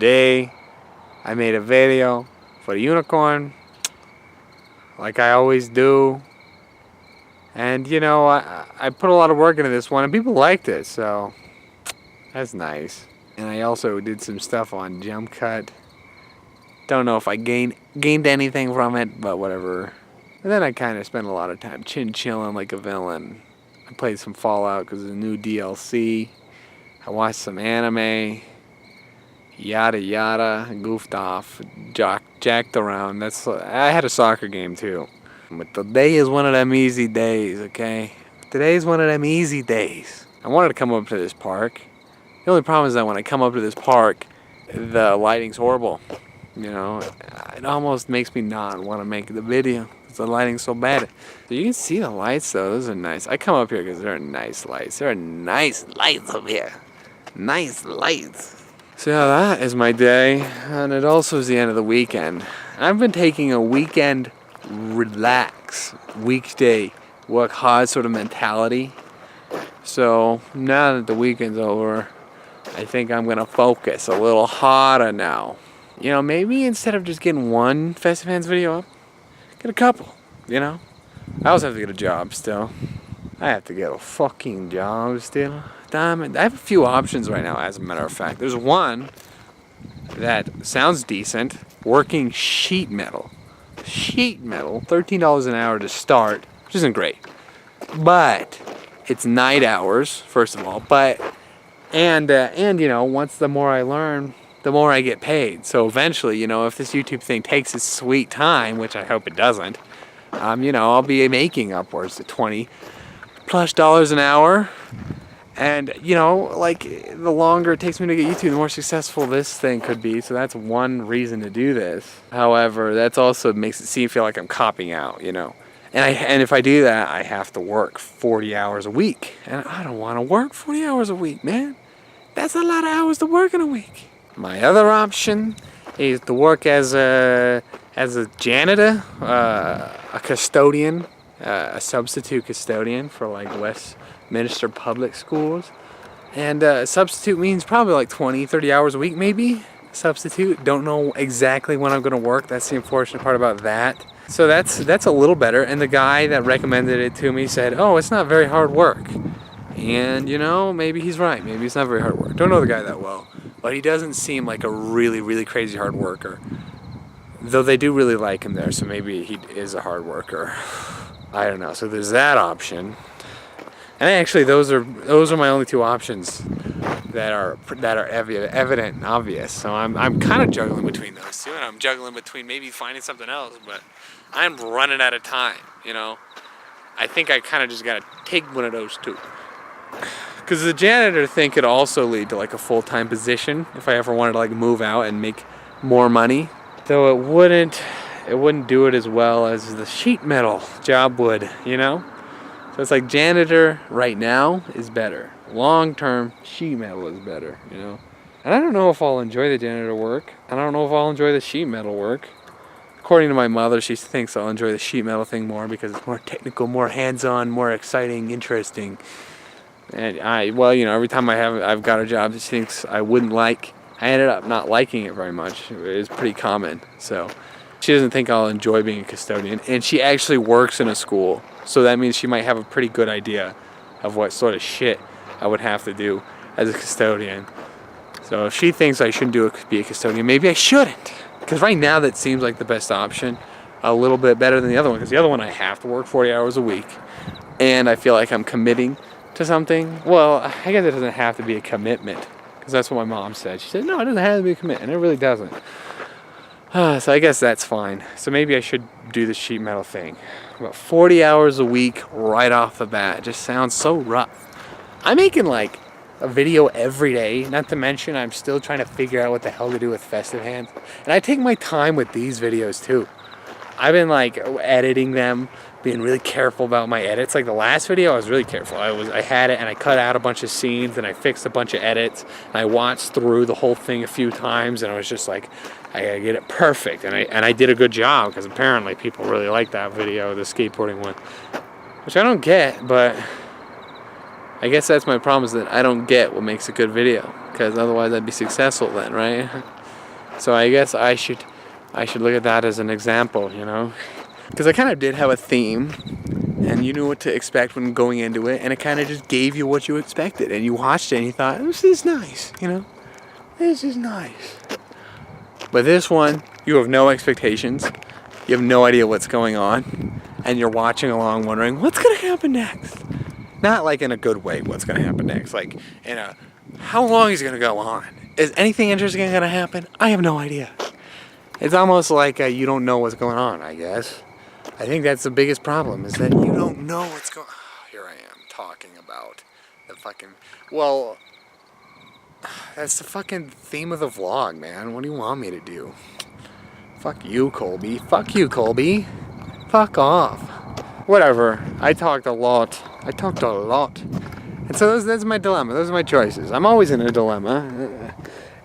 today I made a video for the unicorn, like I always do. And you know, I put a lot of work into this one and people liked it, so that's nice. And I also did some stuff on jump cut. Don't know if I gained anything from it, but whatever. And then I kind of spent a lot of time chilling like a villain. I played some Fallout because of the new DLC. I watched some anime. Yada yada. Goofed off. Jacked around. I had a soccer game too. But today is one of them easy days, okay? Today's one of them easy days. I wanted to come up to this park. The only problem is that when I come up to this park, the lighting's horrible. You know, it almost makes me not want to make the video because the lighting's so bad. So you can see the lights though, those are nice. I come up here because there are nice lights. There are nice lights up here. Nice lights. So yeah, that is my day. And it also is the end of the weekend. I've been taking a weekend relax, weekday, work hard sort of mentality. So now that the weekend's over, I think I'm gonna focus a little harder now. You know, maybe instead of just getting one Festive Hands video up, get a couple, you know? I also have to get a job still. I have to get a fucking job still. Damn it. I have a few options right now, as a matter of fact. There's one that sounds decent, working sheet metal. Sheet metal, $13 an hour to start, which isn't great. But it's night hours, first of all. And you know, once the more I learn, the more I get paid. So eventually, you know, if this YouTube thing takes its sweet time, which I hope it doesn't, you know, I'll be making upwards to $20+ an hour. And, you know, like, the longer it takes me to get YouTube, the more successful this thing could be. So that's one reason to do this. However, that's also makes it feel like I'm copping out, you know. And if I do that, I have to work 40 hours a week. And I don't want to work 40 hours a week, man. That's a lot of hours to work in a week. My other option is to work as a janitor, a custodian, a substitute custodian for like Westminster Public Schools. And substitute means probably like 20-30 hours a week maybe. Substitute, don't know exactly when I'm going to work. That's the unfortunate part about that. So that's a little better. And the guy that recommended it to me said, oh, it's not very hard work. And you know, maybe he's right. Maybe it's not very hard work. Don't know the guy that well. But he doesn't seem like a really, really crazy hard worker. Though they do really like him there, so maybe he is a hard worker. I don't know. So there's that option. And actually, those are my only two options that are evident and obvious. So I'm kind of juggling between those two, and I'm juggling between maybe finding something else. But I'm running out of time. You know, I think I kind of just gotta take one of those two. Because the janitor thing could also lead to like a full-time position if I ever wanted to like move out and make more money. Though it wouldn't do it as well as the sheet metal job would, you know? So it's like janitor right now is better. Long-term, sheet metal is better, you know? And I don't know if I'll enjoy the janitor work. I don't know if I'll enjoy the sheet metal work. According to my mother, she thinks I'll enjoy the sheet metal thing more because it's more technical, more hands-on, more exciting, interesting. And well, you know, every time I've got a job that she thinks I wouldn't like, I ended up not liking it very much. It's pretty common. So she doesn't think I'll enjoy being a custodian. And she actually works in a school. So that means she might have a pretty good idea of what sort of shit I would have to do as a custodian. So if she thinks I shouldn't be a custodian, maybe I shouldn't. Because right now that seems like the best option. A little bit better than the other one. Because the other one I have to work 40 hours a week. And I feel like I'm committing to something. Well, I guess it doesn't have to be a commitment, because that's what my mom said. She said, no, it doesn't have to be a commitment, and it really doesn't. So I guess that's fine. So maybe I should do the sheet metal thing. About 40 hours a week right off the bat. It just sounds so rough. I'm making like a video every day, not to mention I'm still trying to figure out what the hell to do with Festive Hands. And I take my time with these videos too. I've been like editing them, being really careful about my edits. Like the last video, I was really careful. I had it and I cut out a bunch of scenes and I fixed a bunch of edits. And I watched through the whole thing a few times and I was just like, I gotta get it perfect. And I did a good job because apparently people really like that video, the skateboarding one. Which I don't get, but I guess that's my problem, is that I don't get what makes a good video. Because otherwise I'd be successful then, right? So I guess I should look at that as an example, you know? Because I kind of did have a theme, and you knew what to expect when going into it, and it kind of just gave you what you expected, and you watched it and you thought, this is nice, you know? This is nice. But this one, you have no expectations, you have no idea what's going on, and you're watching along wondering, what's going to happen next? Not like in a good way, what's going to happen next, like in a, how long is it going to go on? Is anything interesting going to happen? I have no idea. It's almost like you don't know what's going on, I guess. I think that's the biggest problem, is that you don't know what's going on. Here I am talking about the fucking, well, that's the fucking theme of the vlog, man. What do you want me to do? Fuck you, Colby. Fuck you, Colby. Fuck off. Whatever. I talked a lot. And so that's my dilemma. Those are my choices. I'm always in a dilemma.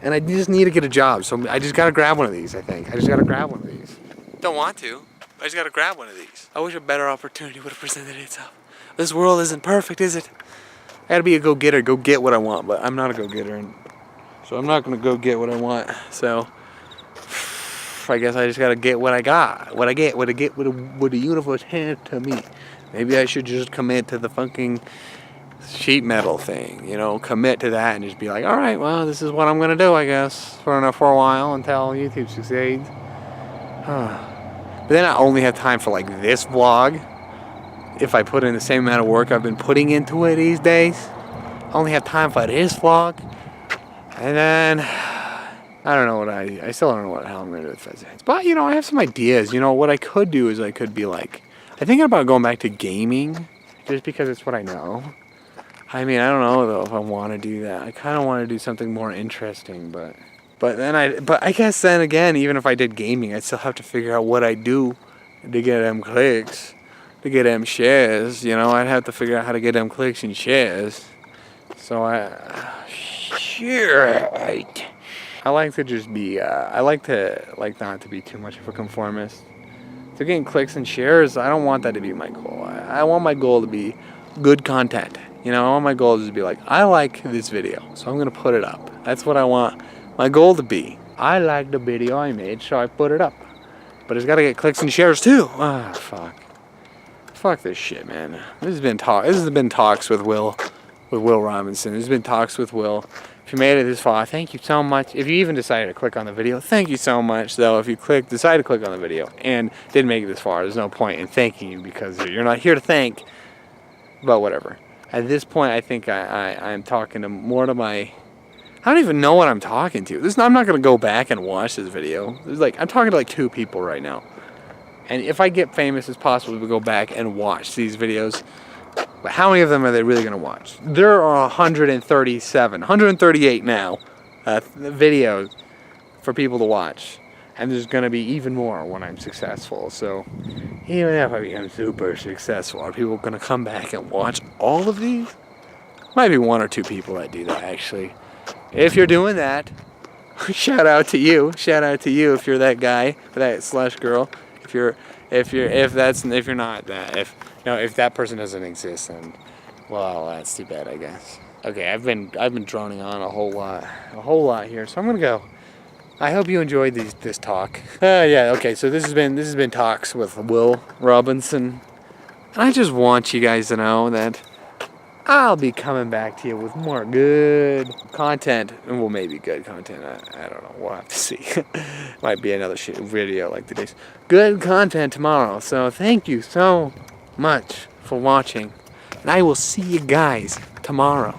And I just need to get a job. So I just gotta grab one of these, I think. I just gotta grab one of these. Don't want to. I just gotta grab one of these. I wish a better opportunity would have presented itself. This world isn't perfect, is it? I gotta be a go-getter, go get what I want, but I'm not a go-getter, and so I'm not gonna go get what I want. So I guess I just gotta get what I got, what the universe handed to me. Maybe I should just commit to the fucking sheet metal thing, you know, commit to that and just be like, all right, well, this is what I'm gonna do, I guess, for a while until YouTube succeeds. But then I only have time for like this vlog. If I put in the same amount of work I've been putting into it these days, I only have time for this vlog. And then I don't know what I still don't know what the hell I'm gonna do with pheasants. But you know, I have some ideas. You know, what I could do is I could be like, I'm thinking about going back to gaming, just because it's what I know. I mean, I don't know though if I want to do that. I kind of want to do something more interesting, but I guess then again, even if I did gaming, I'd still have to figure out what I do to get them clicks, to get them shares. You know, I'd have to figure out how to get them clicks and shares. So shit. I like to just be, I like not to be too much of a conformist. So getting clicks and shares, I don't want that to be my goal. I want my goal to be good content. You know, I want my goal is to be like, I like this video, so I'm going to put it up. That's what I want my goal to be. I like the video I made, so I put it up. But it's got to get clicks and shares too. Ah, fuck. Fuck this shit, man. This has been talks with Will Robinson. This has been talks with Will. If you made it this far, thank you so much. If you even decided to click on the video, thank you so much. Though, if you decide to click on the video and didn't make it this far, there's no point in thanking you because you're not here to thank. But whatever. At this point, I think I'm talking to more to my. I don't even know what I'm talking to. I'm not going to go back and watch this video. I'm talking to like 2 people right now. And if I get famous, it's possible to go back and watch these videos. But how many of them are they really going to watch? There are 138 now videos for people to watch. And there's going to be even more when I'm successful. So even if I become super successful, are people going to come back and watch all of these? Might be 1 or 2 people that do that, actually. If you're doing that, shout out to you. Shout out to you if you're that guy, that / girl. If you're not that, if that person doesn't exist, then well, that's too bad, I guess. Okay, I've been droning on a whole lot here, so I'm gonna go. I hope you enjoyed this talk. Yeah, okay. So this has been talks with Will Robinson, and I just want you guys to know that I'll be coming back to you with more good content, and well, maybe good content. I don't know. We'll have to see. Might be another video like today's. Good content tomorrow. So thank you so much for watching, and I will see you guys tomorrow.